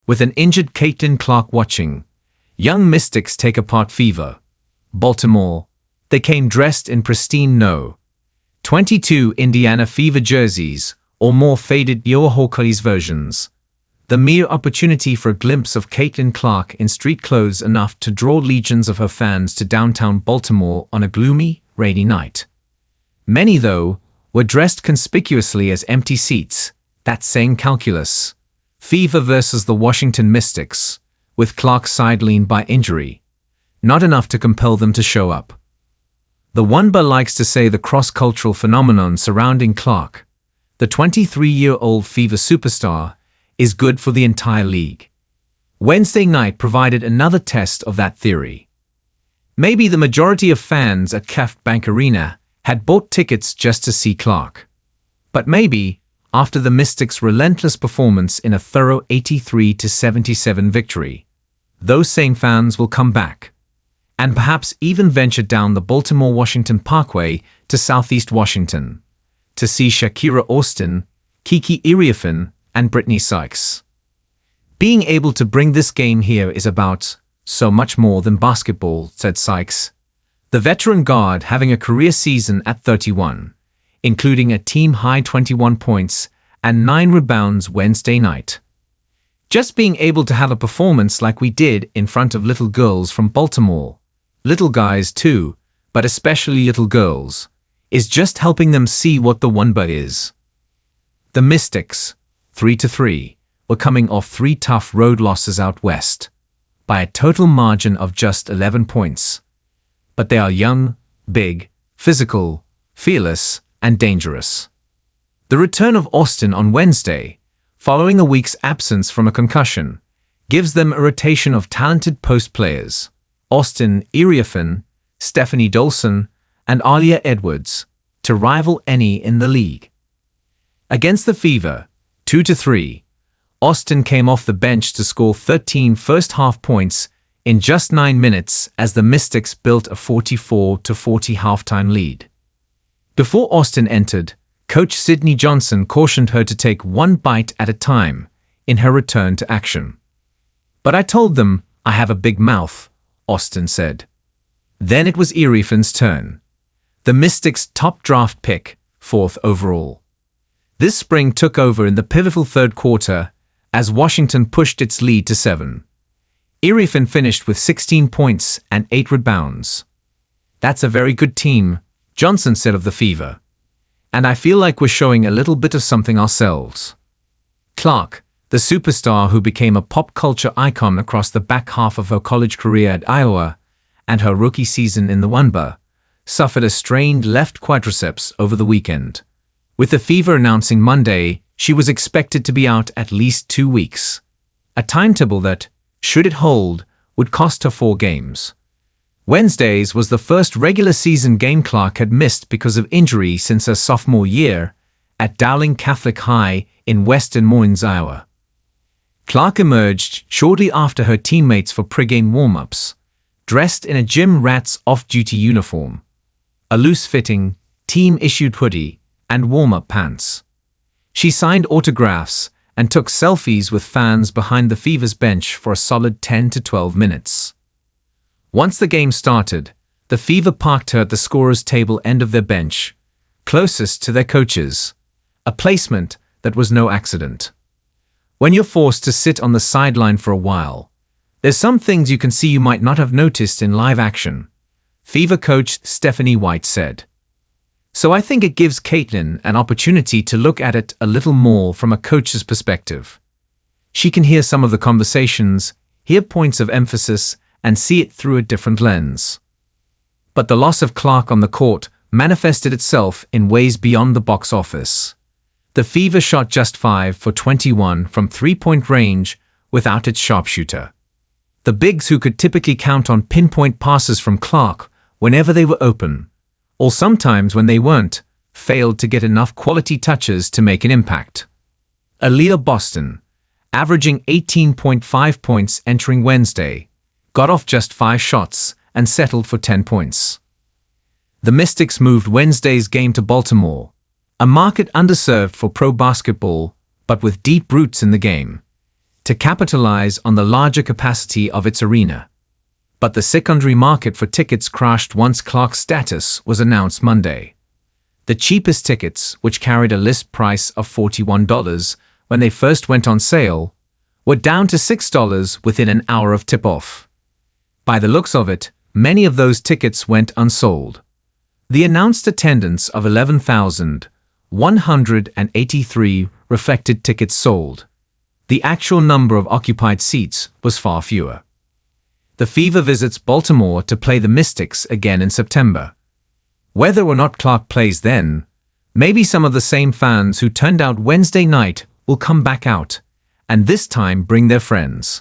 with an injured Caitlin Clark watching. Young Mystics take apart Fever. Baltimore. They came dressed in pristine No. 22 Indiana Fever jerseys, or more faded Hawkeyes versions. The mere opportunity for a glimpse of Caitlin Clark in street clothes enough to draw legions of her fans to downtown Baltimore on a gloomy, rainy night. Many, though, were dressed conspicuously as empty seats, that same calculus. Fever versus the Washington Mystics, with Clark sidelined by injury. Not enough to compel them to show up. The WNBA likes to say the cross-cultural phenomenon surrounding Clark, the 23-year-old Fever superstar, is good for the entire league. Wednesday night provided another test of that theory. Maybe the majority of fans at CAF Bank Arena had bought tickets just to see Clark. But maybe, after the Mystics' relentless performance in a thorough 83-77 victory, those same fans will come back, and perhaps even venture down the Baltimore-Washington Parkway to Southeast Washington, to see Shakira Austin, Kiki Iriafen, and Brittany Sykes. Being able to bring this game here is about so much more than basketball, said Sykes, the veteran guard having a career season at 31, including a team-high 21 points and 9 rebounds Wednesday night. Just being able to have a performance like we did in front of little girls from Baltimore, little guys too, but especially little girls, is just helping them see what the WNBA is. The Mystics, 3-3, were coming off 3 tough road losses out west, by a total margin of just 11 points. But they are young, big, physical, fearless, and dangerous. The return of Austin on Wednesday, following a week's absence from a concussion, gives them a rotation of talented post players: Austin, Iriafen, Stefanie Dolson, and Aaliyah Edwards, to rival any in the league. Against the Fever, 2-3, Austin came off the bench to score 13 first-half points in just 9 minutes as the Mystics built a 44-40 halftime lead. Before Austin entered, Coach Sydney Johnson cautioned her to take one bite at a time in her return to action. "But I told them I have a big mouth," Austin said. Then it was Iriafen's turn. The Mystics' top draft pick, 4th overall. This spring took over in the pivotal third quarter as Washington pushed its lead to 7. Iriafen finished with 16 points and 8 rebounds. "That's a very good team," Johnson said of the Fever. "And I feel like we're showing a little bit of something ourselves." Clark, the superstar who became a pop culture icon across the back half of her college career at Iowa and her rookie season in the WNBA, suffered a strained left quadriceps over the weekend, with the Fever announcing Monday she was expected to be out at least 2 weeks, a timetable that, should it hold, would cost her 4 games. Wednesday's was the first regular season game Clark had missed because of injury since her sophomore year at Dowling Catholic High in West Des Moines, Iowa. Clark emerged shortly after her teammates for pregame warm-ups, dressed in a gym rat's off-duty uniform, a loose-fitting, team-issued hoodie, and warm-up pants. She signed autographs and took selfies with fans behind the Fever's bench for a solid 10 to 12 minutes. Once the game started, the Fever parked her at the scorer's table end of their bench, closest to their coaches, a placement that was no accident. When you're forced to sit on the sideline for a while, there's some things you can see you might not have noticed in live action, Fever coach Stephanie White said. So I think it gives Caitlin an opportunity to look at it a little more from a coach's perspective. She can hear some of the conversations, hear points of emphasis, and see it through a different lens. But the loss of Clark on the court manifested itself in ways beyond the box office. The Fever shot just 5 for 21 from three-point range without its sharpshooter. The bigs who could typically count on pinpoint passes from Clark whenever they were open, or sometimes when they weren't, failed to get enough quality touches to make an impact. Aaliyah Boston, averaging 18.5 points entering Wednesday, got off just 5 shots and settled for 10 points. The Mystics moved Wednesday's game to Baltimore, a market underserved for pro basketball, but with deep roots in the game, to capitalize on the larger capacity of its arena. But the secondary market for tickets crashed once Clark's status was announced Monday. The cheapest tickets, which carried a list price of $41 when they first went on sale, were down to $6 within an hour of tip-off. By the looks of it, many of those tickets went unsold. The announced attendance of 11,183 reflected tickets sold. The actual number of occupied seats was far fewer. The Fever visits Baltimore to play the Mystics again in September. Whether or not Clark plays then, maybe some of the same fans who turned out Wednesday night will come back out, and this time bring their friends.